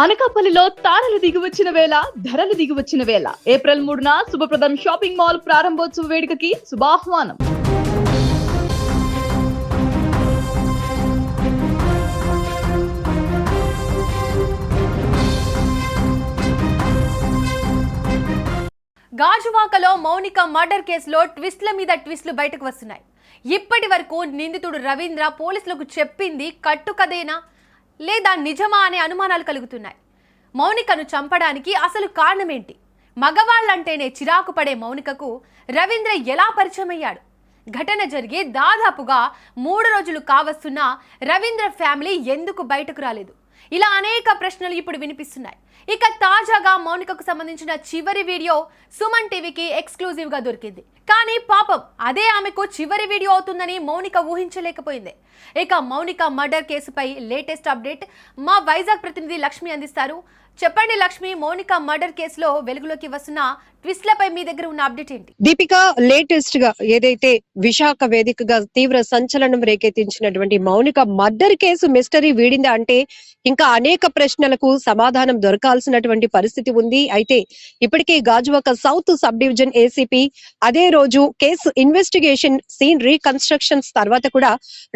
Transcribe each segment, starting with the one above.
అనకాపల్లిలో తారలు దిగివచ్చిన వేళ ధరలు దిగివచ్చిన వేళ ఏప్రిల్ 3న శుభప్రదం షాపింగ్ మాల్ ప్రారంభోత్సవ వేడుకకి శుభాహ్వానం. గాజువాకలో మౌనిక మర్డర్ కేసులో ట్విస్ట్ల మీద ట్విస్ట్లు బయటకు వస్తున్నాయి. ఇప్పటి వరకు నిందితుడు రవీంద్ర పోలీసులకు చెప్పింది కట్టుకథేనా లేదా నిజమా అనే అనుమానాలు కలుగుతున్నాయి. మౌనికను చంపడానికి అసలు కారణమేంటి? మగవాళ్ళంటేనే చిరాకు పడే మౌనికకు రవీంద్ర ఎలా పరిచయం అయ్యాడు? ఘటన జరిగి దాదాపుగా 3 రోజులు కావస్తున్నా రవీంద్ర ఫ్యామిలీ ఎందుకు బయటకు రాలేదు? ఇలా అనేక ప్రశ్నలు ఇప్పుడు వినిపిస్తున్నాయి. ఇక తాజాగా మౌనికకు సంబంధించిన చివరి వీడియో సుమన్ టీవీకి ఎక్స్క్లూజివ్ గా దొరికింది. కానీ పాపం అదే ఆమెకు చివరి వీడియో అవుతుందని మౌనిక ఊహించలేకపోయింది. ఇక మౌనిక మర్డర్ కేసుపై లేటెస్ట్ అప్డేట్ మా వైజాగ్ ప్రతినిధి లక్ష్మి అందిస్తారు. చెప్పండి లక్ష్మి, మౌనిక మర్డర్ కేసులో వెలుగులోకి వస్తున్న ట్విస్ట్లపై మీ దగ్గర ఉన్న అప్డేట్ ఏంటి? దీపిక, లేటెస్ట్ గా ఏదైతే విశాఖ వేదికగా తీవ్ర సంచలనం రేకెత్తించినటువంటి మౌనిక మర్డర్ కేసు మిస్టరీ వీడిందా అంటే ఇంకా అనేక ప్రశ్నలకు సమాధానం దొరకాల్సినటువంటి పరిస్థితి ఉంది. అయితే ఇప్పటికే Gajuwaka south sub division ACP అదే రోజు కేసు ఇన్వెస్టిగేషన్ సీన్ రీకన్స్ట్రక్షన్స్ తర్వాత కూడా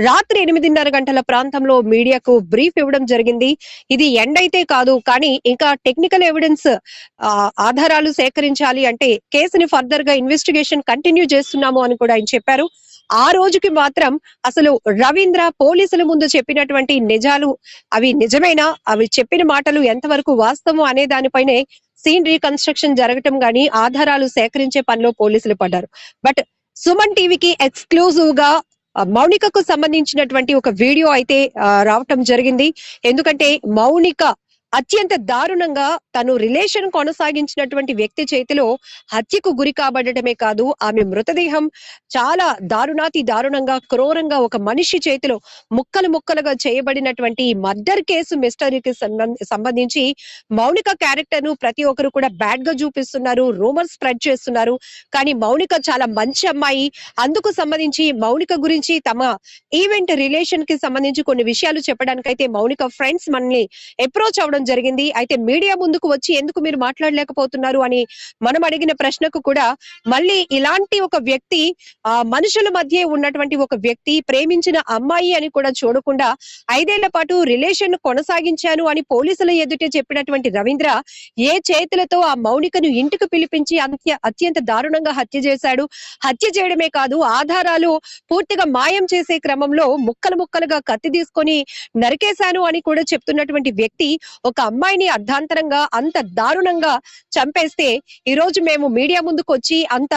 రాత్రి 8:30 గంటల ప్రాంతంలో మీడియాకు బ్రీఫ్ ఇవ్వడం జరిగింది. ఇది ఎండ్ అయితే కాదు, కానీ ఇంకా టెక్నికల్ ఎవిడెన్స్ ఆధారాలు సేకరించాలి అంటే కేసుని ఫర్దర్ గా ఇన్వెస్టిగేషన్ కంటిన్యూ చేస్తున్నాము అని కూడా ఆయన చెప్పారు. ఆ రోజుకి మాత్రం అసలు రవీంద్ర పోలీసుల ముందు చెప్పినటువంటి నిజాలు అవి నిజమేనా, అవి చెప్పిన మాటలు ఎంతవరకు వాస్తవం అనే దానిపైనే సీన్ రీకన్స్ట్రక్షన్ జరగటం గానీ ఆధారాలు సేకరించే పనిలో పోలీసులు పడ్డారు. బట్ సుమన్ టీవీకి ఎక్స్క్లూజివ్ గా మౌనికకు సంబంధించినటువంటి ఒక వీడియో అయితే రావటం జరిగింది. ఎందుకంటే మౌనిక అత్యంత దారుణంగా తను రిలేషన్ కొనసాగించినటువంటి వ్యక్తి చేతిలో హత్యకు గురి కాబడటమే కాదు, ఆమె మృతదేహం చాలా దారుణాతి దారుణంగా క్రూరంగా ఒక మనిషి చేతిలో ముక్కలు ముక్కలుగా చేయబడినటువంటి మర్డర్ కేసు మిస్టరీకి సంబంధించి మౌనిక క్యారెక్టర్ ను ప్రతి ఒక్కరు కూడా బ్యాడ్ గా చూపిస్తున్నారు, రూమర్స్ స్ప్రెడ్ చేస్తున్నారు. కానీ మౌనిక చాలా మంచి అమ్మాయి. అందుకు సంబంధించి మౌనిక గురించి తమ ఈవెంట్ రిలేషన్ కి సంబంధించి కొన్ని విషయాలు చెప్పడానికైతే మౌనిక ఫ్రెండ్స్ మనల్ని అప్రోచ్ అవడం జరిగింది. అయితే మీడియా ముందుకు వచ్చి ఎందుకు మీరు మాట్లాడలేకపోతున్నారు అని మనం అడిగిన ప్రశ్నకు కూడా మళ్ళీ ఇలాంటి ఒక వ్యక్తి మనుషుల మధ్య ఉన్నటువంటి ఒక వ్యక్తి ప్రేమించిన అమ్మాయి అని కూడా చూడకుండా 5 ఏళ్ల పాటు రిలేషన్ కొనసాగించాను అని పోలీసుల ఎదుటే చెప్పినటువంటి రవీంద్ర ఏ చేతులతో ఆ మౌనికను ఇంటికి పిలిపించి అత్యంత దారుణంగా హత్య చేశాడు. హత్య చేయడమే కాదు, ఆధారాలు పూర్తిగా మాయం చేసే క్రమంలో ముక్కలు ముక్కలుగా కత్తి తీసుకొని నరికేశాను అని కూడా చెప్తున్నటువంటి వ్యక్తి ఒక అమ్మాయిని అర్ధాంతరంగా అంత దారుణంగా చంపేస్తే ఈ రోజు మేము మీడియా ముందుకు వచ్చి అంత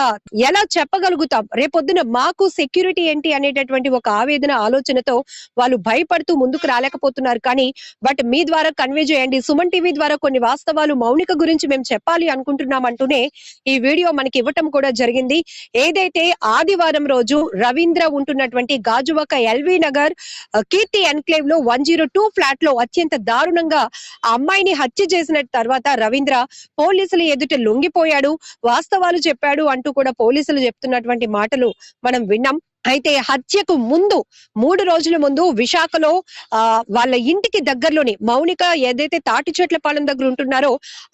ఎలా చెప్పగలుగుతాం? రేపొద్దున మాకు సెక్యూరిటీ ఏంటి అనేటటువంటి ఒక ఆవేదన ఆలోచనతో వాళ్ళు భయపడుతూ ముందుకు రాలేకపోతున్నారు. కానీ బట్ మీ ద్వారా కన్వే చేయండి, సుమన్ టీవీ ద్వారా కొన్ని వాస్తవాలు మౌనిక గురించి మేము చెప్పాలి అనుకుంటున్నాం అంటూనే ఈ వీడియో మనకి ఇవ్వటం కూడా జరిగింది. ఏదైతే ఆదివారం రోజు రవీంద్ర ఉంటున్నటువంటి గాజువాక ఎల్వి నగర్ కీర్తి ఎన్క్లేవ్ లో 102 ఫ్లాట్ లో అత్యంత దారుణంగా ఆ అమ్మాయిని హత్య చేసిన తర్వాత రవీంద్ర పోలీసులు ఎదుట లొంగిపోయాడు, వాస్తవాలు చెప్పాడు అంటూ కూడా పోలీసులు చెప్తున్నటువంటి మాటలు మనం విన్నాం. అయితే హత్యకు ముందు 3 రోజుల ముందు విశాఖలో వాళ్ళ ఇంటికి దగ్గరలోనే మౌనిక ఏదైతే తాటి చెట్ల పాలెం దగ్గర ఉంటున్నారో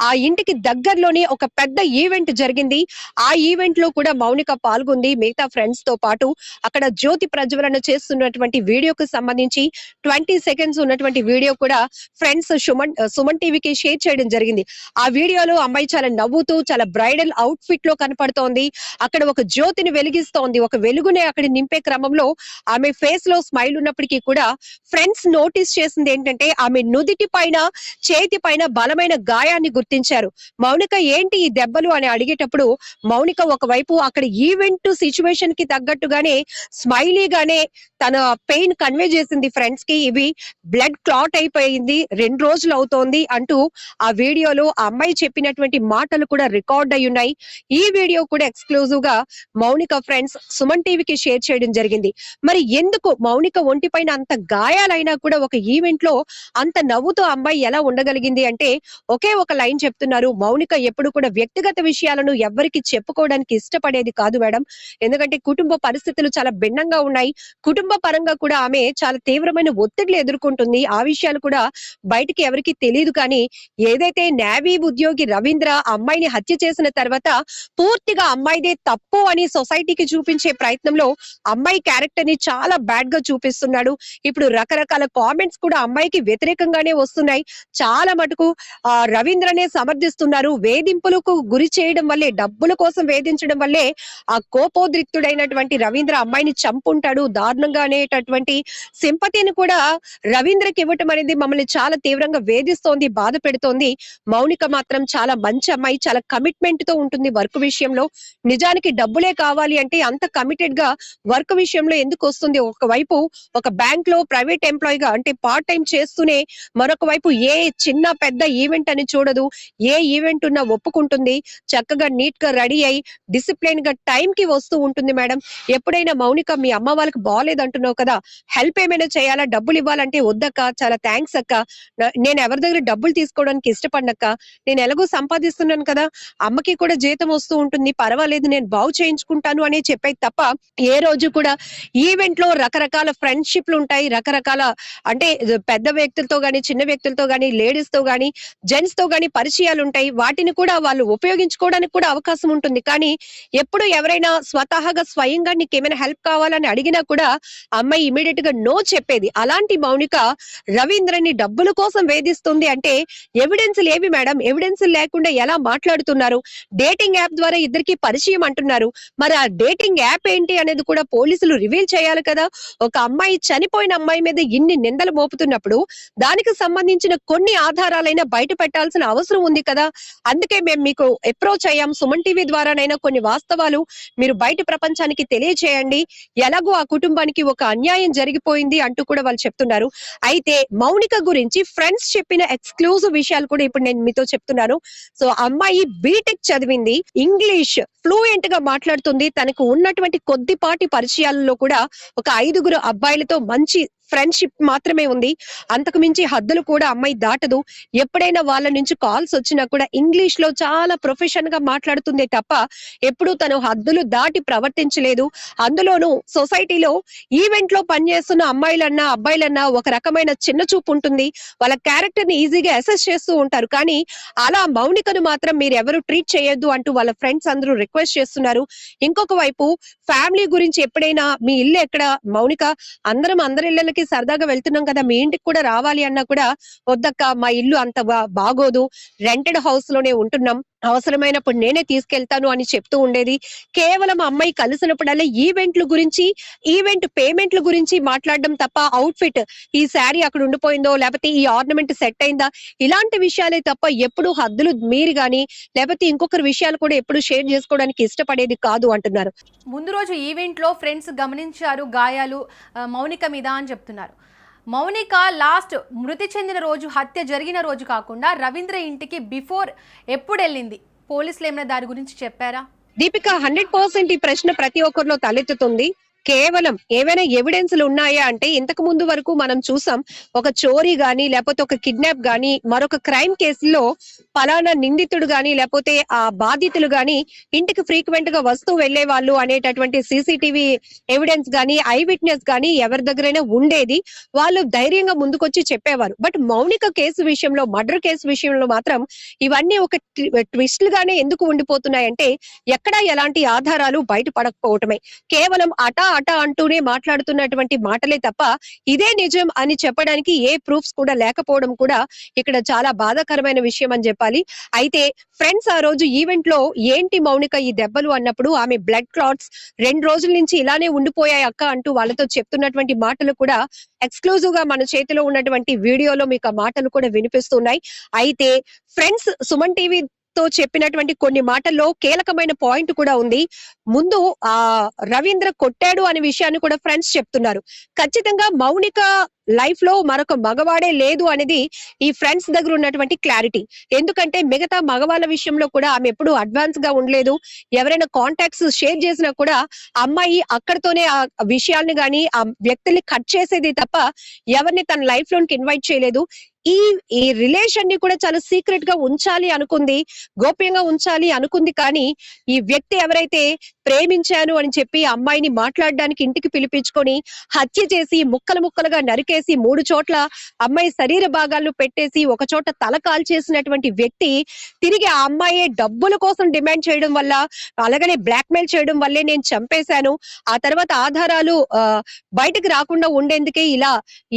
ఆ ఇంటికి దగ్గరలోనే ఒక పెద్ద ఈవెంట్ జరిగింది. ఆ ఈవెంట్ లో కూడా మౌనిక పాల్గొంది మిగతా ఫ్రెండ్స్ తో పాటు. అక్కడ జ్యోతి ప్రజ్వలన చేస్తున్నటువంటి వీడియోకి సంబంధించి 20 సెకండ్స్ ఉన్నటువంటి వీడియో కూడా ఫ్రెండ్స్ సుమన్ టీవీకి షేర్ చేయడం జరిగింది. ఆ వీడియోలో అమ్మాయి చాలా నవ్వుతూ చాలా బ్రైడల్ అవుట్ ఫిట్ లో కనపడుతోంది. అక్కడ ఒక జ్యోతిని వెలిగిస్తోంది. ఒక వెలుగునే అక్కడ నింపే క్రమంలో ఆమె ఫేస్ లో స్మైల్ ఉన్నప్పటికీ కూడా ఫ్రెండ్స్ నోటీస్ చేసింది ఏంటంటే ఆమె నుదిటి పైన చేతి పైన బలమైన గాయాన్ని గుర్తించారు. మౌనిక ఏంటి ఈ దెబ్బలు అని అడిగేటప్పుడు మౌనిక ఒకవైపు అక్కడ ఈవెంట్ సిచ్యువేషన్ కి తగ్గట్టుగానే స్మైలీగానే తన పెయిన్ కన్వే చేసింది ఫ్రెండ్స్ కి. ఇవి బ్లడ్ క్లాట్ అయిపోయింది, 2 రోజులు అవుతోంది అంటూ ఆ వీడియోలో ఆ అమ్మాయి చెప్పినటువంటి మాటలు కూడా రికార్డ్ అయి ఉన్నాయి. ఈ వీడియో కూడా ఎక్స్క్లూజివ్ గా మౌనిక ఫ్రెండ్స్ సుమన్ టీవీకి షేర్ చేయడం జరిగింది. మరి ఎందుకు మౌనిక ఒంటిపైన అంత గాయాలైనా కూడా ఒక ఈవెంట్ లో అంత నవ్వుతూ అమ్మాయి ఎలా ఉండగలిగింది అంటే ఒకే ఒక లైన్ చెప్తున్నారు. మౌనిక ఎప్పుడు కూడా వ్యక్తిగత విషయాలను ఎవ్వరికి చెప్పుకోవడానికి ఇష్టపడేది కాదు మేడం. ఎందుకంటే కుటుంబ పరిస్థితులు చాలా భిన్నంగా ఉన్నాయి. కుటుంబ పరంగా కూడా ఆమె చాలా తీవ్రమైన ఒత్తిడిలు ఎదుర్కొంటుంది. ఆ విషయాలు కూడా బయటికి ఎవరికి తెలియదు. కానీ ఏదైతే నేవీ ఉద్యోగి రవీంద్ర అమ్మాయిని హత్య చేసిన తర్వాత పూర్తిగా అమ్మాయిదే తప్పు అని సొసైటీకి చూపించే ప్రయత్నంలో అమ్మాయి క్యారెక్టర్ ని చాలా బ్యాడ్ గా చూపిస్తున్నాడు. ఇప్పుడు రకరకాల కామెంట్స్ కూడా అమ్మాయికి వ్యతిరేకంగానే వస్తున్నాయి. చాలా మటుకు రవీంద్రనే సమర్థిస్తున్నారు. వేధింపులకు గురి చేయడం వల్లే, డబ్బుల కోసం వేధించడం వల్లే ఆ కోపోద్రిక్తుడైనటువంటి రవీంద్ర అమ్మాయిని చంపుంటాడు దారుణంగా అనేటటువంటి సింపతిని కూడా రవీంద్రకి ఇవ్వటం అనేది మమ్మల్ని చాలా తీవ్రంగా వేధిస్తోంది, బాధ పెడుతోంది. మౌనిక మాత్రం చాలా మంచి అమ్మాయి, చాలా కమిట్మెంట్ తో ఉంటుంది వర్క్ విషయంలో. నిజానికి డబ్బులే కావాలి అంటే అంత కమిటెడ్ గా వర్క్ విషయంలో ఎందుకు వస్తుంది? ఒకవైపు ఒక బ్యాంక్ లో ప్రైవేట్ ఎంప్లాయ్ గా అంటే పార్ట్ టైం చేస్తూనే మరొక వైపు ఏ చిన్న పెద్ద ఈవెంట్ అని చూడదు. ఏ ఈవెంట్ ఉన్నా ఒప్పుకుంటుంది. చక్కగా నీట్ గా రెడీ అయి డిసిప్లిన్ గా టైం కి వస్తూ ఉంటుంది మేడం. ఎప్పుడైనా మౌనిక మీ అమ్మ వాళ్ళకి బాగాలేదంటున్నావు కదా, హెల్ప్ ఏమైనా చేయాలా, డబ్బులు ఇవ్వాలంటే వద్దక్క, చాలా థ్యాంక్స్ అక్క, నేను ఎవరి దగ్గర డబ్బులు తీసుకోవడానికి ఇష్టపడినక్క, నేను ఎలాగో సంపాదిస్తున్నాను కదా, అమ్మకి కూడా జీతం వస్తూ ఉంటుంది, పర్వాలేదు నేను బాగు చేయించుకుంటాను అని చెప్పేది తప్ప ఏ రోజు కూడా ఈవెంట్ లో రకరకాల ఫ్రెండ్షిప్లు ఉంటాయి, రకరకాల అంటే పెద్ద వ్యక్తులతో గాని, చిన్న వ్యక్తులతో గాని, లేడీస్ తో గాని, జెంట్స్ తో గాని పరిచయాలు ఉంటాయి. వాటిని కూడా వాళ్ళు ఉపయోగించుకోవడానికి కూడా అవకాశం ఉంటుంది. కానీ ఎప్పుడు ఎవరైనా స్వతహాగా స్వయంగా నీకేమైనా హెల్ప్ కావాలని అడిగినా కూడా అమ్మాయి ఇమీడియట్ గా నో చెప్పేది. అలాంటి మౌనిక రవీంద్రని డబ్బుల కోసం వేధిస్తుంది అంటే ఎవిడెన్స్ లేవి మేడం. ఎవిడెన్స్ లేకుండా ఎలా మాట్లాడుతున్నారు? డేటింగ్ యాప్ ద్వారా ఇద్దరికి పరిచయం అంటున్నారు. మరి ఆ డేటింగ్ యాప్ ఏంటి అనేది కూడా పోలీసులు రివీల్ చేయాలి కదా. ఒక అమ్మాయి, చనిపోయిన అమ్మాయి మీద ఇన్ని నిందలు మోపుతున్నప్పుడు దానికి సంబంధించిన కొన్ని ఆధారాలైనా బయట పెట్టాల్సిన అవసరం ఉంది కదా. అందుకే మేము మీకు అప్రోచ్ అయ్యాం. సుమన్ టీవీ ద్వారానైనా కొన్ని వాస్తవాలు మీరు బయట ప్రపంచానికి తెలియచేయండి. ఎలాగో ఆ కుటుంబానికి ఒక అన్యాయం జరిగిపోయింది అంటూ కూడా వాళ్ళు చెప్తున్నారు. అయితే మౌనిక గురించి ఫ్రెండ్స్ చెప్పిన ఎక్స్క్లూజివ్ విషయాలు కూడా ఇప్పుడు నేను మీతో చెప్తున్నాను. సో అమ్మాయి బీటెక్ చదివింది, ఇంగ్లీష్ ఫ్లూయెంట్ గా మాట్లాడుతుంది. తనకు ఉన్నటువంటి కొద్దిపాటి పరిచయాలలో కూడా ఒక 5 అబ్బాయిలతో మంచి ఫ్రెండ్షిప్ మాత్రమే ఉంది. అంతకు మించి హద్దులు కూడా అమ్మాయి దాటదు. ఎప్పుడైనా వాళ్ళ నుంచి కాల్స్ వచ్చినా కూడా ఇంగ్లీష్ లో చాలా ప్రొఫెషన్ గా మాట్లాడుతుందే తప్ప ఎప్పుడు తను హద్దులు దాటి ప్రవర్తించలేదు. అందులోనూ సొసైటీలో ఈవెంట్ లో పనిచేస్తున్న అమ్మాయిలన్నా అబ్బాయిలన్నా ఒక రకమైన చిన్న చూపు ఉంటుంది. వాళ్ళ క్యారెక్టర్ ని ఈజీగా అసెస్ చేస్తూ ఉంటారు. కానీ అలా మౌనికను మాత్రం మీరు ఎవరు ట్రీట్ చేయొద్దు అంటూ వాళ్ళ ఫ్రెండ్స్ అందరూ రిక్వెస్ట్ చేస్తున్నారు. ఇంకొక వైపు ఫ్యామిలీ గురించి ఎప్పుడైనా మీ ఇల్లు ఎక్కడ మౌనిక, అందరి ఇళ్ళకి సరదాగా వెళ్తున్నాం కదా, మీ ఇంటికి కూడా రావాలి అన్నా కూడా వద్దక్క, మా ఇల్లు అంత బాగోదు, రెంటెడ్ హౌస్ లోనే ఉంటున్నాం, అవసరమైనప్పుడు నేనే తీసుకెళ్తాను అని చెప్తూ ఉండేది. కేవలం అమ్మాయి కలిసినప్పుడల్లా ఈవెంట్ల గురించి, ఈవెంట్ పేమెంట్ల గురించి మాట్లాడడం తప్ప అవుట్ ఫిట్, ఈ శారీ అక్కడ ఉండిపోయిందో లేకపోతే ఈ ఆర్నమెంట్ సెట్ అయిందా, ఇలాంటి విషయాలే తప్ప ఎప్పుడు హద్దులు మీరి గాని లేకపోతే ఇంకొకరి విషయాలు కూడా ఎప్పుడు షేర్ చేసుకోవడానికి ఇష్టపడేది కాదు అంటున్నారు. ముందు రోజు ఈవెంట్ లో ఫ్రెండ్స్ గమనించారు గాయాలు మౌనిక మీద అని చెప్తున్నారు. మౌనిక లాస్ట్ మృతి చెందిన రోజు, హత్య జరిగిన రోజు కాకుండా రవీంద్ర ఇంటికి బిఫోర్ ఎప్పుడు వెళ్ళింది? పోలీసులు ఏమైనా దాని గురించి చెప్పారా? దీపిక, 100% ఈ ప్రశ్న ప్రతి ఒక్కరిలో తలెత్తుతుంది. కేవలం ఏవైనా ఎవిడెన్స్లు ఉన్నాయా అంటే ఇంతకు ముందు వరకు మనం చూసాం, ఒక చోరీ గాని లేకపోతే ఒక కిడ్నాప్ గాని మరొక క్రైమ్ కేసులో పలానా నిందితుడు గాని లేకపోతే ఆ బాధితులు గాని ఇంటికి ఫ్రీక్వెంట్ గా వస్తూ వెళ్లే వాళ్ళు అనేటటువంటి సీసీటీవీ ఎవిడెన్స్ గాని ఐ విట్నెస్ గాని ఎవరి దగ్గరైనా ఉండేది. వాళ్ళు ధైర్యంగా ముందుకొచ్చి చెప్పేవారు. బట్ మౌనిక కేసు విషయంలో, మర్డర్ కేసు విషయంలో మాత్రం ఇవన్నీ ఒక ట్విస్ట్లు గానే ఎందుకు ఉండిపోతున్నాయంటే ఎక్కడా ఎలాంటి ఆధారాలు బయటపడకపోవటమే. కేవలం అటా అంటూనే మాట్లాడుతున్నటువంటి మాటలే తప్ప ఇదే నిజం అని చెప్పడానికి ఏ ప్రూఫ్స్ కూడా లేకపోవడం కూడా ఇక్కడ చాలా బాధాకరమైన విషయం అని చెప్పాలి. అయితే ఫ్రెండ్స్ ఆ రోజు ఈవెంట్ లో ఏంటి మౌనిక ఈ దెబ్బలు అన్నప్పుడు ఆమె బ్లడ్ క్లాట్స్ 2 రోజుల నుంచి ఇలానే ఉండిపోయాయి అక్క అంటూ వాళ్ళతో చెప్తున్నటువంటి మాటలు కూడా ఎక్స్క్లూజివ్ గా మన చేతిలో ఉన్నటువంటి వీడియోలో మీకు ఆ మాటలు కూడా వినిపిస్తున్నాయి. అయితే ఫ్రెండ్స్ సుమన్ టీవీ తో చెప్పినటువంటి కొన్ని మాటల్లో కీలకమైన పాయింట్ కూడా ఉంది. ముందు ఆ రవీంద్ర కొట్టాడు అనే విషయాన్ని కూడా ఫ్రెండ్స్ చెప్తున్నారు. ఖచ్చితంగా మౌనిక లైఫ్ లో మరొక మగవాడే లేదు అనేది ఈ ఫ్రెండ్స్ దగ్గర ఉన్నటువంటి క్లారిటీ. ఎందుకంటే మిగతా మగవాళ్ళ విషయంలో కూడా ఆమె ఎప్పుడు అడ్వాన్స్ గా ఉండలేదు. ఎవరైనా కాంటాక్ట్స్ షేర్ చేసినా కూడా అమ్మాయి అక్కడితోనే ఆ విషయాల్ని గాని ఆ వ్యక్తుల్ని కట్ చేసేది తప్ప ఎవరిని తన లైఫ్ లోనికి ఇన్వైట్ చేయలేదు. ఈ ఈ రిలేషన్ ని కూడా చాలా సీక్రెట్ గా ఉంచాలి అనుకుంది, గోప్యంగా ఉంచాలి అనుకుంది. కానీ ఈ వ్యక్తి ఎవరైతే ప్రేమించాను అని చెప్పి అమ్మాయిని మాట్లాడడానికి ఇంటికి పిలిపించుకొని హత్య చేసి ముక్కలు ముక్కలుగా నరికేసి 3 చోట్ల అమ్మాయి శరీర భాగాలను పెట్టేసి ఒక చోట తల కాల్చేసినటువంటి వ్యక్తి తిరిగి ఆ అమ్మాయి డబ్బుల కోసం డిమాండ్ చేయడం వల్ల, అలాగనే బ్లాక్ మెయిల్ చేయడం వల్లే నేను చంపేశాను, ఆ తర్వాత ఆధారాలు బయటకు రాకుండా ఉండేందుకే ఇలా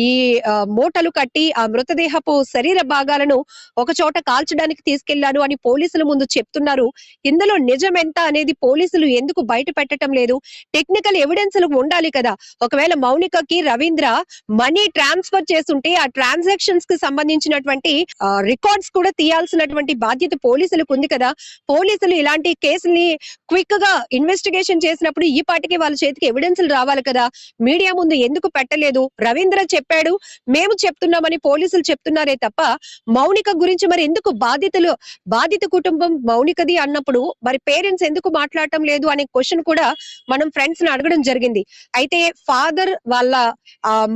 ఈ మూటలు కట్టి ఆ మృతదేహపు శరీర భాగాలను ఒక చోట కాల్చడానికి తీసుకెళ్లాను అని పోలీసుల ముందు చెప్తున్నారు. ఇందులో నిజం ఎంత అనేది పోలీసులు ఎందుకు బయట పెట్టడం లేదు? టెక్నికల్ ఎవిడెన్స్ ఉండాలి కదా. ఒకవేళ మౌనికకి రవీంద్ర మనీ ట్రాన్స్ఫర్ చేస్తుంటే ఆ ట్రాన్సాక్షన్స్ కి సంబంధించినటువంటి రికార్డ్స్ కూడా తీయాల్సినటువంటి బాధ్యత పోలీసులకు ఉంది కదా. పోలీసులు ఇలాంటి కేసుల్ని క్విక్ గా ఇన్వెస్టిగేషన్ చేసినప్పుడు ఈ పాటికి వాళ్ళ చేతికి ఎవిడెన్స్లు రావాలి కదా. మీడియా ముందు ఎందుకు పెట్టలేదు? రవీంద్ర చెప్పాడు, మేము చెప్తున్నామని పోలీసులు చెప్తున్నారే తప్ప మౌనిక గురించి మరి ఎందుకు బాధిత కుటుంబం మౌనికది అన్నప్పుడు మరి పేరెంట్స్ ఎందుకు మాట్లాడటం లేదు అనే క్వశ్చన్ కూడా మనం ఫ్రెండ్స్ ని అడగడం జరిగింది. అయితే ఫాదర్ వాళ్ళ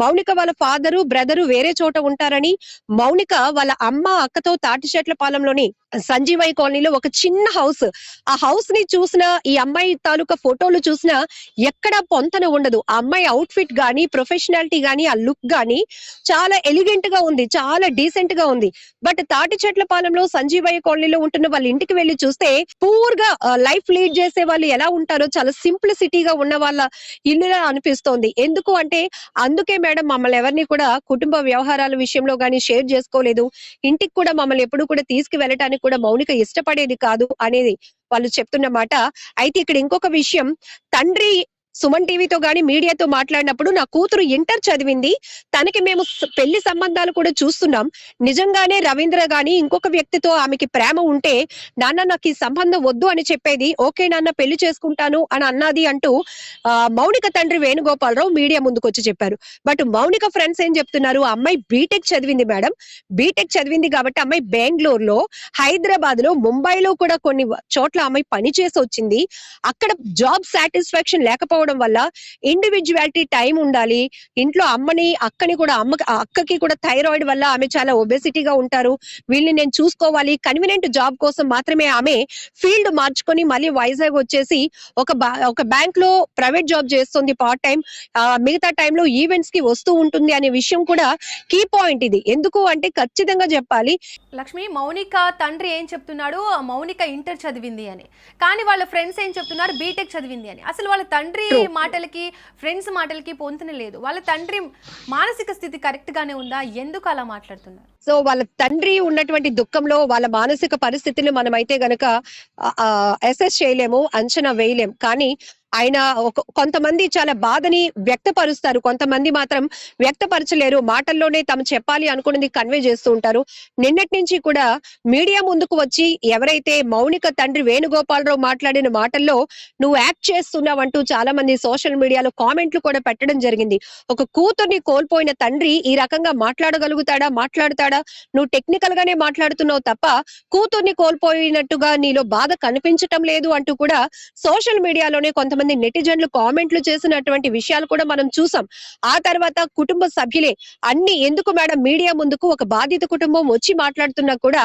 మౌనిక వాళ్ళ ఫాదరు బ్రదరు వేరే చోట ఉంటారని, మౌనిక వాళ్ళ అమ్మ అక్కతో తాటిచెట్లపాలెంలోని సంజీవయ్య కాలనీలో ఒక చిన్న హౌస్, ఆ హౌస్ ని చూసినా ఈ అమ్మాయి తాలూకా ఫోటోలు చూసినా ఎక్కడా పొంతన ఉండదు. ఆ అమ్మాయి అవుట్ ఫిట్ గానీ ప్రొఫెషనాలిటీ గానీ ఆ లుక్ గానీ చాలా ఎలిగెంట్ గా ఉంది, చాలా డీసెంట్ గా ఉంది. బట్ తాటిచెట్లపాలెంలో సంజీవయ్య కాలనీలో ఉంటున్న వాళ్ళ ఇంటికి వెళ్లి చూస్తే పూర్ గా లైఫ్ లీడ్ చేసే వాళ్ళు ఎలా ఉంటారో చాలా సింప్లిసిటీగా ఉన్న వాళ్ళ ఇల్లులా అనిపిస్తోంది. ఎందుకు అంటే అందుకే మేడం మమ్మల్ని ఎవరిని కూడా కుటుంబ వ్యవహారాల విషయంలో గానీ షేర్ చేసుకోలేదు, ఇంటికి కూడా మమ్మల్ని ఎప్పుడు కూడా తీసుకువెళ్ళటానికి కూడా మౌనిక ఇష్టపడేది కాదు అనేది వాళ్ళు చెప్తున్న మాట. అయితే ఇక్కడ ఇంకొక విషయం, తండ్రి సుమన్ టీవీతో గాని మీడియాతో మాట్లాడినప్పుడు నా కూతురు ఇంటర్ చదివింది, తనకి మేము పెళ్లి సంబంధాలు కూడా చూస్తున్నాం, నిజంగానే రవీంద్ర గాని ఇంకొక వ్యక్తితో ఆమెకి ప్రేమ ఉంటే నాన్న నాకు ఈ సంబంధం వద్దు అని చెప్పేది, ఓకే నాన్న పెళ్లి చేసుకుంటాను అని అన్నది అంటూ మౌనిక తండ్రి వేణుగోపాలరావు మీడియా ముందుకు వచ్చి చెప్పారు. బట్ మౌనిక ఫ్రెండ్స్ ఏం చెప్తున్నారు, అమ్మాయి బీటెక్ చదివింది మేడం, బీటెక్ చదివింది కాబట్టి అమ్మాయి బెంగళూరులో, హైదరాబాద్ లో, ముంబైలో కూడా కొన్ని చోట్ల అమ్మాయి పని చేసి వచ్చింది. అక్కడ జాబ్ సాటిస్ఫాక్షన్ లేకపోవడం వల్ల ఇండివిజువాలిటీ టైం ఉండాలి, ఇంట్లో అక్కని కూడా అక్కకి కూడా థైరాయిడ్ వల్ల ఆమె చాలా ఒబెసిటీగా ఉంటారు, వీళ్ళని నేను చూసుకోవాలి, కన్వీనియంట్ జాబ్ కోసం మాత్రమే ఆమె ఫీల్డ్ మార్చుకొని మళ్ళీ వైజాగ్ వచ్చేసి ఒక బ్యాంక్ లో ప్రైవేట్ జాబ్ చేస్తుంది పార్ట్ టైం, మిగతా టైంలో ఈవెంట్స్ కి వస్తూ ఉంటుంది అనే విషయం కూడా కీ పాయింట్ ఇది. ఎందుకు అంటే ఖచ్చితంగా చెప్పాలి, లక్ష్మి మౌనిక తండ్రి ఏం చెప్తున్నాడు, మౌనిక ఇంటర్ చదివింది అని, కానీ వాళ్ళ ఫ్రెండ్స్ ఏం చెప్తున్నారు బీటెక్ చదివింది అని. అసలు వాళ్ళ తండ్రి మాటలకి ఫ్రెండ్స్ మాటలకి పొంతన లేదు. వాళ్ళ తండ్రి మానసిక స్థితి కరెక్ట్ గానే ఉందా? ఎందుకు అలా మాట్లాడుతున్నారు? సో వాళ్ళ తండ్రి ఉన్నటువంటి దుఃఖంలో వాళ్ళ మానసిక పరిస్థితిని మనమైతే గనక అసెస్ చేయలేము, అంచనా వేయలేం. కానీ ఆయన కొంతమంది చాలా బాధని వ్యక్తపరుస్తారు, కొంతమంది మాత్రం వ్యక్తపరచలేరు, మాటల్లోనే తాము చెప్పాలి అనుకున్నది కన్వే చేస్తూ ఉంటారు. నిన్నటి నుంచి కూడా మీడియా ముందుకు వచ్చి ఎవరైతే మౌనిక తండ్రి వేణుగోపాలరావు మాట్లాడిన మాటల్లో నువ్వు యాక్ట్ చేస్తున్నావంటూ చాలా మంది సోషల్ మీడియాలో కామెంట్లు కూడా పెట్టడం జరిగింది. ఒక కూతుర్ని కోల్పోయిన తండ్రి ఈ రకంగా మాట్లాడతాడా? నువ్వు టెక్నికల్ గానే మాట్లాడుతున్నావు తప్ప కూతుర్ని కోల్పోయినట్టుగా నీలో బాధ కనిపించటం లేదు అంటూ కూడా సోషల్ మీడియాలోనే కొంతమంది నెటిజన్లు కామెంట్లు చేసినటువంటి విషయాలు కూడా మనం చూసాం. ఆ తర్వాత కుటుంబ సభ్యులే అన్ని ఎందుకు మేడం మీడియా ముందుకు ఒక బాధిత కుటుంబం వచ్చి మాట్లాడుతున్నా కూడా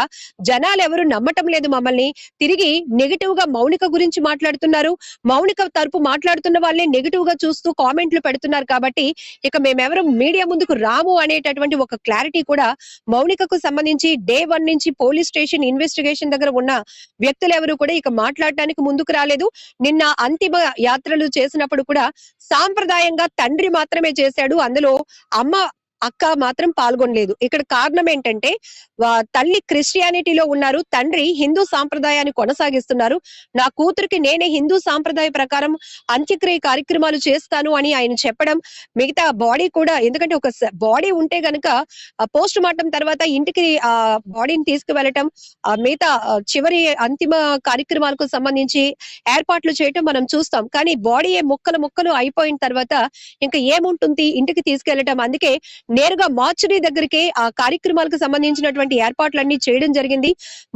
జనాలు ఎవరు నమ్మటం లేదు మమ్మల్ని, తిరిగి నెగిటివ్ గా మౌనిక గురించి మాట్లాడుతున్నారు, మౌనిక తరపు మాట్లాడుతున్న వాళ్ళే నెగిటివ్ గా చూస్తూ కామెంట్లు పెడుతున్నారు. కాబట్టి ఇక మేమెవరు మీడియా ముందుకు రాము అనేటటువంటి ఒక క్లారిటీ కూడా మౌనికకు సంబంధించి డే 1 నుంచి పోలీస్ స్టేషన్ ఇన్వెస్టిగేషన్ దగ్గర ఉన్న వ్యక్తులు ఎవరు కూడా ఇక మాట్లాడటానికి ముందుకు రాలేదు. నిన్న అంతిమ యాత్రలు చేసినప్పుడు కూడా సాంప్రదాయంగా తండ్రి మాత్రమే చేశాడు, అందులో అమ్మ అక్క మాత్రం పాల్గొనలేదు. ఇక్కడ కారణం ఏంటంటే తల్లి క్రిస్టియానిటీలో ఉన్నారు, తండ్రి హిందూ సాంప్రదాయాన్ని కొనసాగిస్తున్నారు. నా కూతురికి నేనే హిందూ సాంప్రదాయ ప్రకారం అంత్యక్రియ కార్యక్రమాలు చేస్తాను అని ఆయన చెప్పడం, మిగతా బాడీ కూడా, ఎందుకంటే ఒక బాడీ ఉంటే గనక పోస్ట్ మార్టం తర్వాత ఇంటికి ఆ బాడీని తీసుకువెళ్ళటం, మిగతా చివరి అంతిమ కార్యక్రమాలకు సంబంధించి ఏర్పాట్లు చేయటం మనం చూస్తాం. కానీ బాడీ ముక్కలు ముక్కలు అయిపోయిన తర్వాత ఇంకా ఏముంటుంది ఇంటికి తీసుకెళ్లటం. అందుకే నేరుగా మార్చరీ దగ్గరికి ఆ కార్యక్రమాలకు సంబంధించినటువంటి ఏర్పాట్లన్నీ చేయడం జరిగింది.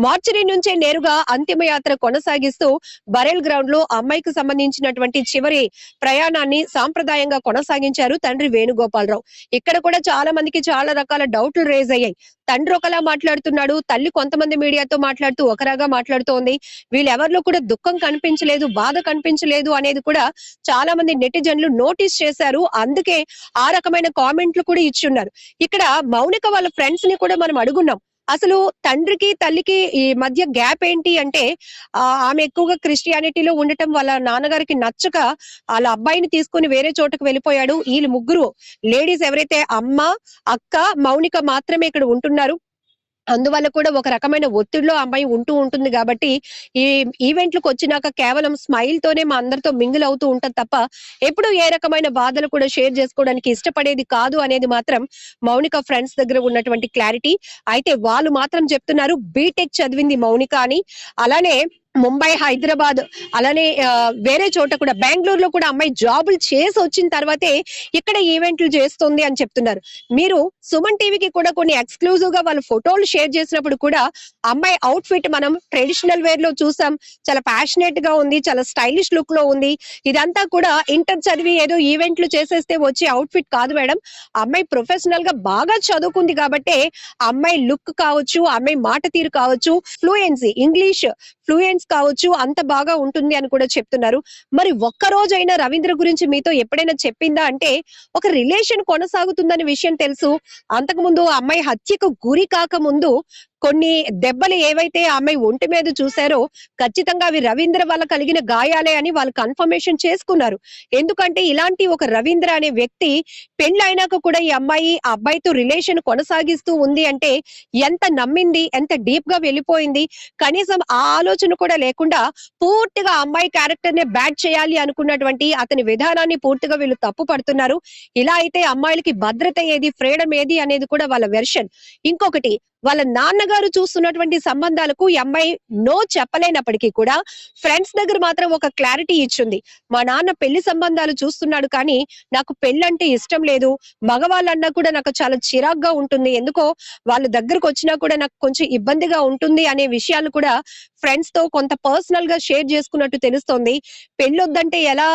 మార్చరీ నుంచే నేరుగా అంతిమ యాత్ర కొనసాగిస్తూ బరేల్ గ్రౌండ్ లో అమ్మాయికి సంబంధించినటువంటి చివరి ప్రయాణాన్ని సాంప్రదాయంగా కొనసాగించారు తండ్రి వేణుగోపాలరావు. ఇక్కడ కూడా చాలా మందికి చాలా రకాల డౌట్లు రేజ్ అయ్యాయి. తండ్రి ఒకలా మాట్లాడుతున్నాడు, తల్లి కొంతమంది మీడియాతో మాట్లాడుతూ ఒకరాగా మాట్లాడుతోంది. వీళ్ళెవరిలో కూడా దుఃఖం కనిపించలేదు, బాధ కనిపించలేదు అనేది కూడా చాలా మంది నెటిజన్లు నోటీస్ చేశారు. అందుకే ఆ రకమైన కామెంట్లు కూడా ఇచ్చున్నారు. ఇక్కడ మౌనిక వాళ్ళ ఫ్రెండ్స్ ని కూడా మనం అడుగున్నాం, అసలు తండ్రికి తల్లికి ఈ మధ్య గ్యాప్ ఏంటి అంటే, ఆమె ఎక్కువగా క్రిస్టియానిటీలో ఉండటం వాళ్ళ నాన్నగారికి నచ్చక వాళ్ళ అబ్బాయిని తీసుకుని వేరే చోటకు వెళ్ళిపోయాడు. వీళ్ళు ముగ్గురు లేడీస్ ఎవరైతే అమ్మ, అక్క, మౌనిక మాత్రమే ఇక్కడ ఉంటున్నారు. అందువల్ల కూడా ఒక రకమైన ఒత్తిడిలో అమ్మాయి ఉంటూ ఉంటుంది కాబట్టి ఈ ఈవెంట్లకు వచ్చినాక కేవలం స్మైల్ తోనే మా అందరితో మింగిల్ అవుతూ ఉంటది తప్ప ఎప్పుడు ఏ రకమైన బాధలు కూడా షేర్ చేసుకోవడానికి ఇష్టపడేది కాదు అనేది మాత్రం మౌనిక ఫ్రెండ్స్ దగ్గర ఉన్నటువంటి క్లారిటీ. అయితే వాళ్ళు మాత్రం చెప్తున్నారు బీటెక్ చదివింది మౌనిక అని. అలానే ముంబై, హైదరాబాద్, అలానే వేరే చోట కూడా బెంగళూరులో కూడా అమ్మాయి జాబులు చేసి వచ్చిన తర్వాతే ఇక్కడ ఈవెంట్లు చేస్తుంది అని చెప్తున్నారు. మీరు సుమన్ టీవీకి కూడా కొన్ని ఎక్స్క్లూజివ్ గా వాళ్ళ ఫోటోలు షేర్ చేసినప్పుడు కూడా అమ్మాయి అవుట్ ఫిట్ మనం ట్రెడిషనల్ వేర్ లో చూసాం. చాలా ప్యాషనేట్ గా ఉంది, చాలా స్టైలిష్ లుక్ లో ఉంది. ఇదంతా కూడా ఇంటర్ చదివి ఏదో ఈవెంట్లు చేసేస్తే వచ్చే అవుట్ ఫిట్ కాదు మేడం. అమ్మాయి ప్రొఫెషనల్ గా బాగా చదువుకుంది కాబట్టి అమ్మాయి లుక్ కావచ్చు, అమ్మాయి మాట తీరు కావచ్చు, ఫ్లూయెన్సీ ఇంగ్లీష్ ఫ్లూయెన్స్ కావచ్చు, అంత బాగా ఉంటుంది అని కూడా చెప్తున్నారు. మరి ఒక్క రోజైనా రవీంద్ర గురించి మీతో ఎప్పుడైనా చెప్పిందా అంటే, ఒక రిలేషన్ కొనసాగుతుందనే విషయం తెలుసు. అంతకు ముందు అమ్మాయి హత్యకు గురి కాక ముందు కొన్ని దెబ్బలు ఏవైతే అమ్మాయి ఒంటి మీద చూశారో ఖచ్చితంగా అవి రవీంద్ర వల్ల కలిగిన గాయాలే అని వాళ్ళు కన్ఫర్మేషన్ చేసుకున్నారు. ఎందుకంటే ఇలాంటి ఒక రవీంద్ర అనే వ్యక్తి పెళ్ళైనాక కూడా ఈ అమ్మాయి ఆ అబ్బాయితో రిలేషన్ కొనసాగిస్తూ ఉంది అంటే ఎంత నమ్మింది, ఎంత డీప్ గా వెళ్ళిపోయింది. కనీసం ఆ ఆలోచన కూడా లేకుండా పూర్తిగా అమ్మాయి క్యారెక్టర్ నే బ్యాడ్ చేయాలి అనుకున్నటువంటి అతని విధానాన్ని పూర్తిగా వీళ్ళు తప్పు పడుతున్నారు. ఇలా అయితే అమ్మాయిలకి భద్రత ఏది, ఫ్రీడమ్ ఏది అనేది కూడా వాళ్ళ వెర్షన్. ఇంకొకటి, వాళ్ళ నాన్నగారు చూస్తున్నటువంటి సంబంధాలకు ఈ అమ్మాయి నో చెప్పలేనప్పటికీ కూడా ఫ్రెండ్స్ దగ్గర మాత్రం ఒక క్లారిటీ ఇచ్చింది. మా నాన్న పెళ్లి సంబంధాలు చూస్తున్నాడు కానీ నాకు పెళ్ళంటే ఇష్టం లేదు, మగవాళ్ళన్నా కూడా నాకు చాలా చిరాగ్గా ఉంటుంది, ఎందుకో వాళ్ళ దగ్గరకు వచ్చినా కూడా నాకు కొంచెం ఇబ్బందిగా ఉంటుంది అనే విషయాలు కూడా ఫ్రెండ్స్ తో కొంత పర్సనల్ గా షేర్ చేసుకున్నట్టు తెలుస్తోంది. పెళ్ళొద్దంటే ఎలా,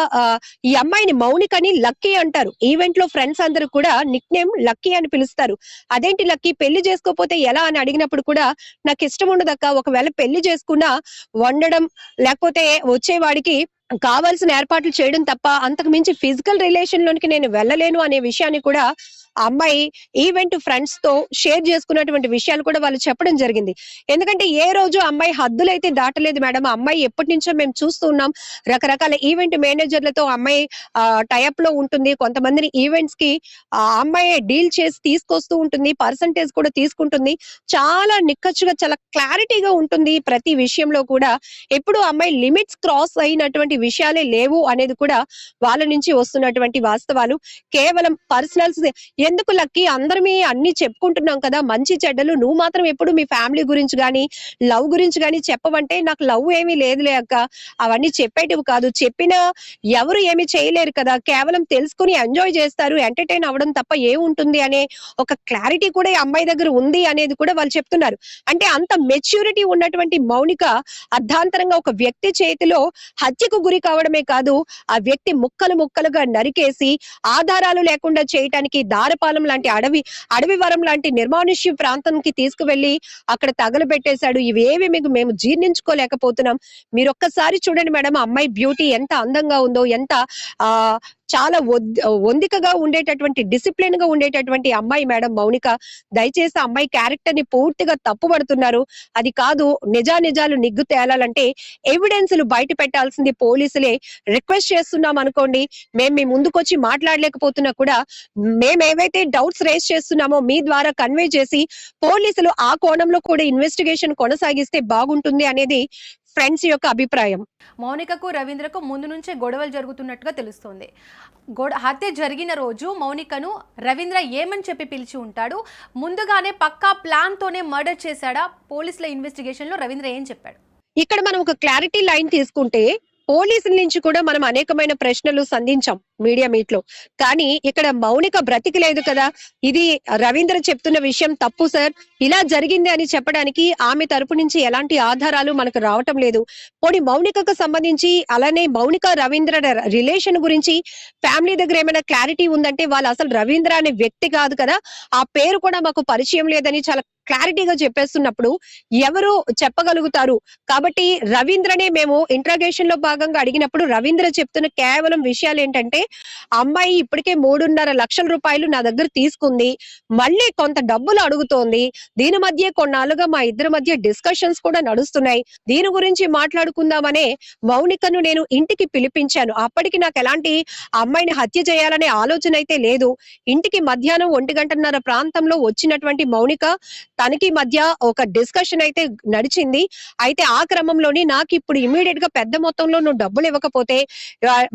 ఈ అమ్మాయిని మౌనికని లక్కీ అంటారు. ఈవెంట్ లో ఫ్రెండ్స్ అందరూ కూడా నిక్ నేమ్ లక్కీ అని పిలుస్తారు. అదేంటి లక్కీ, పెళ్లి చేసుకోపోతే ఎలా అని అడిగినప్పుడు కూడా నాకు ఇష్టం ఉండదక్క, ఒకవేళ పెళ్లి చేసుకున్నా వండడం లేకపోతే వచ్చేవాడికి కావాల్సిన ఏర్పాట్లు చేయడం తప్ప అంతకు మించి ఫిజికల్ రిలేషన్ లోనికి నేను వెళ్ళలేను అనే విషయాన్ని కూడా ఆ అమ్మాయి ఈవెంట్ ఫ్రెండ్స్ తో షేర్ చేసుకున్నటువంటి విషయాలు కూడా వాళ్ళు చెప్పడం జరిగింది. ఎందుకంటే ఏ రోజు అమ్మాయి హద్దులైతే దాటలేదు మేడం. ఆ అమ్మాయి ఎప్పటి నుంచో మేము చూస్తూ ఉన్నాం. రకరకాల ఈవెంట్ మేనేజర్లతో అమ్మాయి టైఅప్ లో ఉంటుంది. కొంతమందిని ఈవెంట్స్ కి ఆ అమ్మాయి డీల్ చేసి తీసుకొస్తూ ఉంటుంది, పర్సంటేజ్ కూడా తీసుకుంటుంది. చాలా నిక్కచ్చుగా, చాలా క్లారిటీగా ఉంటుంది ప్రతి విషయంలో కూడా. ఎప్పుడు అమ్మాయి లిమిట్స్ క్రాస్ అయినటువంటి విషయాలే లేవు అనేది కూడా వాళ్ళ నుంచి వస్తున్నటువంటి వాస్తవాలు. కేవలం పర్సనల్స్ ఎందుకు లక్కీ, అందరమే అన్ని చెప్పుకుంటున్నాం కదా మంచి చెడ్డలు, నువ్వు మాత్రం ఎప్పుడు మీ ఫ్యామిలీ గురించి గానీ లవ్ గురించి గానీ చెప్పవంటే, నాకు లవ్ ఏమీ లేదులే అక్క, అవన్నీ చెప్పేటివి కాదు, చెప్పినా ఎవరు ఏమి చేయలేరు కదా, కేవలం తెలుసుకుని ఎంజాయ్ చేస్తారు, ఎంటర్టైన్ అవ్వడం తప్ప ఏముంటుంది అనే ఒక క్లారిటీ కూడా ఈ అమ్మాయి దగ్గర ఉంది అనేది కూడా వాళ్ళు చెప్తున్నారు. అంటే అంత మెచ్యూరిటీ ఉన్నటువంటి మౌనిక అర్ధాంతరంగా ఒక వ్యక్తి చేతిలో హత్యకు గురి కావడమే కాదు, ఆ వ్యక్తి ముక్కలు ముక్కలుగా నరికేసి ఆధారాలు లేకుండా చేయటానికి దారపాలెం లాంటి అడవివరం లాంటి నిర్మానుష్య ప్రాంతానికి తీసుకువెళ్లి అక్కడ తగలబెట్టేశాడు. ఇవేవి మీకు మేము జీర్ణించుకోలేకపోతున్నాం. మీరు ఒక్కసారి చూడండి మేడం, అమ్మాయి బ్యూటీ ఎంత అందంగా ఉందో, ఎంత చాలా ఒందికగా ఉండేటటువంటి డిసిప్లిన్ గా ఉండేటటువంటి అమ్మాయి మేడం మౌనిక. దయచేసి ఆ అమ్మాయి క్యారెక్టర్ ని పూర్తిగా తప్పుపడుతున్నారు. అది కాదు, నిజాలు నిగ్గు తేలాలంటే ఎవిడెన్స్లు బయట పెట్టాల్సింది పోలీసులే. రిక్వెస్ట్ చేస్తున్నాం అనుకోండి, మేము మీ ముందుకొచ్చి మాట్లాడలేకపోతున్నా కూడా మేము ఏవైతే డౌట్స్ రేస్ చేస్తున్నామో మీ ద్వారా కన్వే చేసి పోలీసులు ఆ కోణంలో కూడా ఇన్వెస్టిగేషన్ కొనసాగిస్తే బాగుంటుంది అనేది ఫ్రెండ్స్ యొక్క అభిప్రాయం. మౌనికకు రవీంద్రకు ముందు నుంచే గొడవలు జరుగుతున్నట్టుగా తెలుస్తోంది. హత్య జరిగిన రోజు మౌనికను రవీంద్ర ఏమని చెప్పి పిలిచి ఉంటాడు? ముందుగానే పక్కా ప్లాన్ తోనే మర్డర్ చేశాడా? పోలీసుల ఇన్వెస్టిగేషన్ లో రవీంద్ర ఏం చెప్పాడు? ఇక్కడ మనం ఒక క్లారిటీ లైన్ తీసుకుంటే పోలీసుల నుంచి కూడా మనం అనేకమైన ప్రశ్నలు సంధించాం మీడియా మీట్ లో. కానీ ఇక్కడ మౌనిక బ్రతికి లేదు కదా. ఇది రవీంద్ర చెప్తున్న విషయం తప్పు సార్, ఇలా జరిగింది అని చెప్పడానికి ఆమె తరపు నుంచి ఎలాంటి ఆధారాలు మనకు రావటం లేదు. పోనీ మౌనికకు సంబంధించి అలానే మౌనిక రవీంద్ర రిలేషన్ గురించి ఫ్యామిలీ దగ్గర ఏమైనా క్లారిటీ ఉందంటే వాళ్ళు అసలు రవీంద్ర అనే వ్యక్తి కాదు కదా, ఆ పేరు కూడా మాకు పరిచయం లేదని చాలా క్లారిటీగా చెప్పేస్తున్నప్పుడు ఎవరు చెప్పగలుగుతారు? కాబట్టి రవీంద్రనే మేము ఇంట్రాగేషన్ లో భాగంగా అడిగినప్పుడు రవీంద్ర చెప్తున్న కేవలం విషయాలు ఏంటంటే, అమ్మాయి ఇప్పటికే 3.5 లక్షల రూపాయలు నా దగ్గర తీసుకుంది, మళ్ళీ కొంత డబ్బులు అడుగుతోంది, దీని మధ్య కొన్నాళ్ళుగా మా ఇద్దరి మధ్య డిస్కషన్స్ కూడా నడుస్తున్నాయి, దీని గురించి మాట్లాడుకుందామనే మౌనికను నేను ఇంటికి పిలిపించాను. అప్పటికి నాకు ఎలాంటి అమ్మాయిని హత్య చేయాలనే ఆలోచన అయితే లేదు. ఇంటికి మధ్యాహ్నం 1:30 ప్రాంతంలో వచ్చినటువంటి మౌనిక తనకి మధ్య ఒక డిస్కషన్ అయితే నడిచింది. అయితే ఆ క్రమంలోని నాకు ఇప్పుడు ఇమీడియట్ గా పెద్ద మొత్తంలో నువ్వు డబ్బులు ఇవ్వకపోతే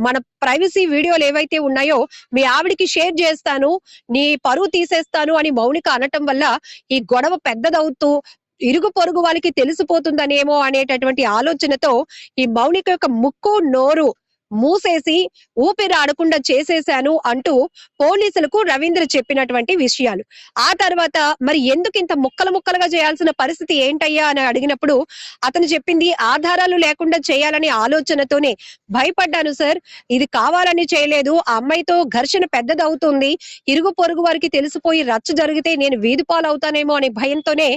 మన ప్రైవసీ వీడియోలు ఏవైతే ఉన్నాయో మీ ఆవిడికి షేర్ చేస్తాను, నీ పరువు తీసేస్తాను అని మౌనిక అనటం వల్ల ఈ గొడవ పెద్దదవుతూ ఇరుగు పొరుగు వాళ్ళకి తెలిసిపోతుందనేమో అనేటటువంటి ఆలోచనతో ఈ మౌనిక యొక్క ముక్కు నోరు మూసేసి ఊపిరి ఆడకుండా చేసేశాను అంటూ పోలీసులకు రవీంద్ర చెప్పినటువంటి విషయాలు. ఆ తర్వాత మరి ఎందుకు ఇంత ముక్కలుగా చేయాల్సిన పరిస్థితి ఏంటయ్యా అని అడిగినప్పుడు అతను చెప్పింది, ఆధారాలు లేకుండా చేయాలనే ఆలోచనతోనే భయపడ్డాను సార్, ఇది కావాలని చేయలేదు, ఆ అమ్మాయితో ఘర్షణ పెద్దదవుతుంది, ఇరుగు పొరుగు వారికి తెలిసిపోయి రచ్చ జరిగితే నేను వీధి పాలవుతానేమో అనే భయంతోనే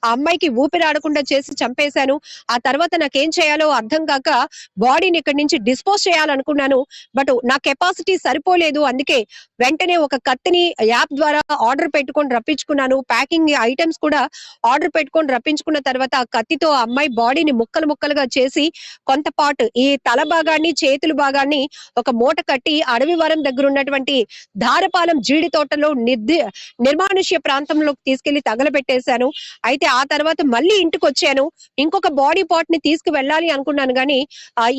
ఆ అమ్మాయికి ఊపిరి ఆడకుండా చేసి చంపేశాను. ఆ తర్వాత నాకేం చేయాలో అర్థం కాక బాడీని ఇక్కడి నుంచి డిస్పోజ్ చేయాలనుకున్నాను, బట్ నా కెపాసిటీ సరిపోలేదు, అందుకే వెంటనే ఒక కత్తిని యాప్ ద్వారా ఆర్డర్ పెట్టుకొని రప్పించుకున్నాను, ప్యాకింగ్ ఐటమ్స్ కూడా ఆర్డర్ పెట్టుకొని రప్పించుకున్న తర్వాత ఆ కత్తితో ఆ అమ్మాయి బాడీని ముక్కలుగా చేసి కొంత పార్ట్ ఈ తల భాగాన్ని చేతుల భాగాన్ని ఒక మూట కట్టి అడవివరం దగ్గర ఉన్నటువంటి ధారపాలెం జీడి తోటలో నిర్మానుష్య ప్రాంతంలోకి తీసుకెళ్లి తగలబెట్టేశాను. అయితే ఆ తర్వాత మళ్ళీ ఇంటికి వచ్చాను, ఇంకొక బాడీ పార్ట్ ని తీసుకువెళ్ళాలి అనుకున్నాను గానీ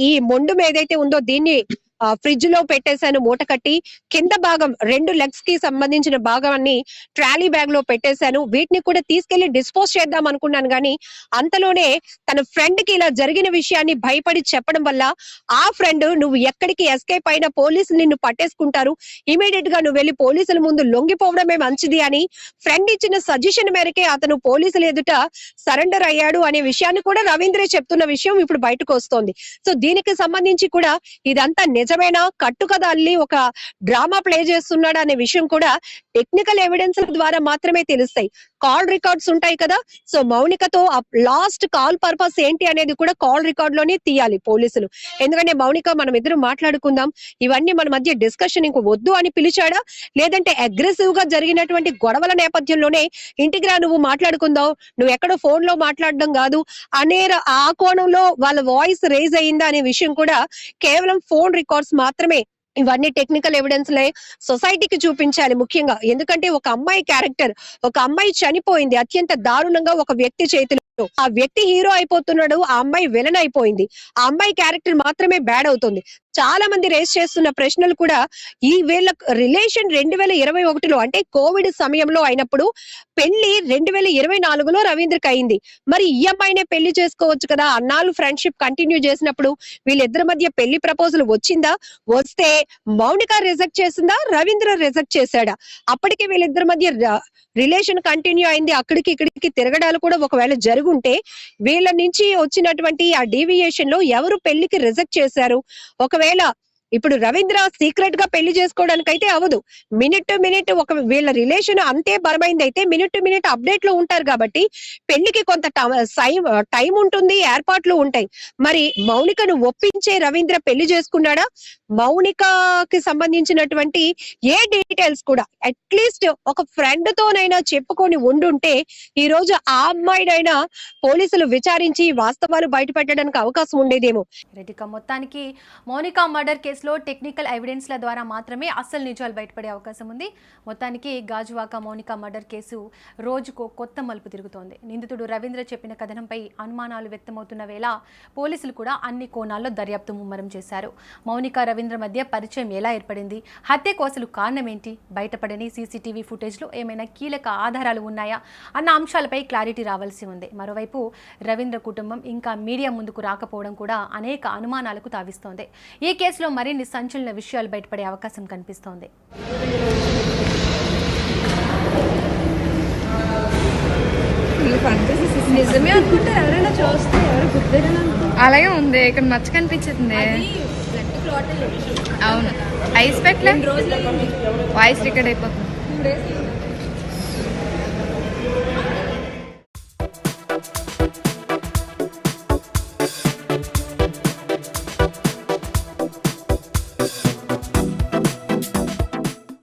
ఈ మొండం ఏదైతే ఉందో దీన్ని ఫ్రిడ్జ్ లో పెట్టేశాను మూట కట్టి. కింద భాగం 2 లెగ్స్ కి సంబంధించిన భాగాన్ని ట్రాలీ బ్యాగ్ లో పెట్టేశాను. వీటిని కూడా తీసుకెళ్లి డిస్పోజ్ చేద్దాం అనుకున్నాను గానీ అంతలోనే తన ఫ్రెండ్ కి ఇలా జరిగిన విషయాన్ని భయపడి చెప్పడం వల్ల ఆ ఫ్రెండ్, నువ్వు ఎక్కడికి ఎస్కేప్ అయినా పోలీసులు నిన్ను పట్టేసుకుంటారు, ఇమీడియట్ గా నువ్వు వెళ్లి పోలీసుల ముందు లొంగిపోవడమే మంచిది అని ఫ్రెండ్ ఇచ్చిన సజెషన్ మేరకే అతను పోలీసుల ఎదుట సరెండర్ అయ్యాడు అనే విషయాన్ని కూడా రవీంద్రే చెప్తున్న విషయం ఇప్పుడు బయటకు వస్తోంది. సో దీనికి సంబంధించి కూడా ఇదంతా నిజమైన కట్టుకథ అల్లి ఒక డ్రామా ప్లే చేస్తున్నాడు అనే విషయం కూడా టెక్నికల్ ఎవిడెన్స్ ద్వారా మాత్రమే తెలుస్తాయి. కాల్ రికార్డ్స్ ఉంటాయి కదా, సో మౌనికతో లాస్ట్ కాల్ పర్పస్ ఏంటి అనేది కూడా కాల్ రికార్డ్ లోనే తీయాలి పోలీసులు. ఎందుకంటే మౌనిక, మనం ఇద్దరు మాట్లాడుకుందాం, ఇవన్నీ మన మధ్య డిస్కషన్ ఇంకో వద్దు అని పిలిచాడా, లేదంటే అగ్రెసివ్ గా జరిగినటువంటి గొడవల నేపథ్యంలోనే ఇంటికి రా నువ్వు మాట్లాడుకుందాం, నువ్వు ఎక్కడో ఫోన్ లో మాట్లాడడం కాదు అనే ఆ కోణంలో వాళ్ళ వాయిస్ రేజ్ అయ్యిందా అనే విషయం కూడా కేవలం ఫోన్ రికార్డ్స్ మాత్రమే. ఇవన్నీ టెక్నికల్ ఎవిడెన్స్ లే సొసైటీకి చూపించాలి ముఖ్యంగా. ఎందుకంటే ఒక అమ్మాయి క్యారెక్టర్, ఒక అమ్మాయి చనిపోయింది అత్యంత దారుణంగా ఒక వ్యక్తి చేతిలో. ఆ వ్యక్తి హీరో అయిపోతున్నాడు, ఆ అమ్మాయి విలన్ అయిపోయింది, ఆ అమ్మాయి క్యారెక్టర్ మాత్రమే బ్యాడ్ అవుతుంది. చాలా మంది రేస్ చేస్తున్న ప్రశ్నలు కూడా ఈ వీళ్ళ రిలేషన్ 2021లో అంటే కోవిడ్ సమయంలో అయినప్పుడు, పెళ్లి 2024లో రవీంద్రకి అయింది. మరి ఈ అమ్మాయినే పెళ్లి చేసుకోవచ్చు కదా, అన్నాళ్ళు ఫ్రెండ్షిప్ కంటిన్యూ చేసినప్పుడు వీళ్ళిద్దరి మధ్య పెళ్లి ప్రపోజల్ వచ్చిందా, వస్తే మౌనిక రిజెక్ట్ చేసిందా, రవీంద్ర రిజెక్ట్ చేశాడా? అప్పటికి వీళ్ళిద్దరి మధ్య రిలేషన్ కంటిన్యూ అయింది, అక్కడికి ఇక్కడికి తిరగడాలు కూడా ఒకవేళ జరుగుంటే వీళ్ళ నుంచి వచ్చినటువంటి ఆ డీవియేషన్ లో ఎవరు పెళ్లికి రిజెక్ట్ చేశారు? ఒకవేళ ఇప్పుడు రవీంద్ర సీక్రెట్ గా పెళ్లి చేసుకోవడానికి అయితే అవ్వదు. మినిట్ టు మినిట్ ఒక వీళ్ళ రిలేషన్ అంతే బలమైంది అయితే మినిట్ టు మినిట్ అప్డేట్ లో ఉంటారు కాబట్టి పెళ్లికి కొంత టైం ఉంటుంది, ఏర్పాట్లు ఉంటాయి. మరి మౌనికను ఒప్పించే రవీంద్ర పెళ్లి చేసుకున్నాడా? మౌనికకి సంబంధించినటువంటి ఏ డీటెయిల్స్ కూడా అట్లీస్ట్ ఒక ఫ్రెండ్ తోనైనా చెప్పుకొని ఉండుంటే ఈ రోజు ఆ అమ్మాయినైనా పోలీసులు విచారించి వాస్తవాలు బయట పెట్టడానికి అవకాశం ఉండేదేమో. రెడ్డిక మొత్తానికి మౌనిక మర్డర్ కేసులో టెక్నికల్ ఎవిడెన్స్ల ద్వారా మాత్రమే అసలు నిజాలు బయటపడే అవకాశం ఉంది. మొత్తానికి గాజువాక మౌనిక మర్డర్ కేసు రోజుకో కొత్త మలుపు తిరుగుతోంది. నిందితుడు రవీంద్ర చెప్పిన కథనంపై అనుమానాలు వ్యక్తమవుతున్న వేళ పోలీసులు కూడా అన్ని కోణాల్లో దర్యాప్తు ముమ్మరం చేశారు. మౌనిక రవీంద్ర మధ్య పరిచయం ఎలా ఏర్పడింది, హత్యకు అసలు కారణం ఏంటి, బయటపడని సీసీటీవీ ఫుటేజ్లో ఏమైనా కీలక ఆధారాలు ఉన్నాయా అన్న అంశాలపై క్లారిటీ రావాల్సి ఉంది. మరోవైపు రవీంద్ర కుటుంబం ఇంకా మీడియా ముందుకు రాకపోవడం కూడా అనేక అనుమానాలకు తావిస్తోంది. ఈ కేసులో మరిన్ని సంచలన విషయాలు బయటపడే అవకాశం కనిపిస్తోంది. నిజమే అనుకుంటే ఎవరైనా చూస్తే ఎవరు గుర్తున్నా అలాగే ఉంది. ఇక్కడ మచ్చ కనిపించింది. అవును, ఐస్ పెట్టలే, వాయిస్ రికార్డ్ అయిపోతుంది.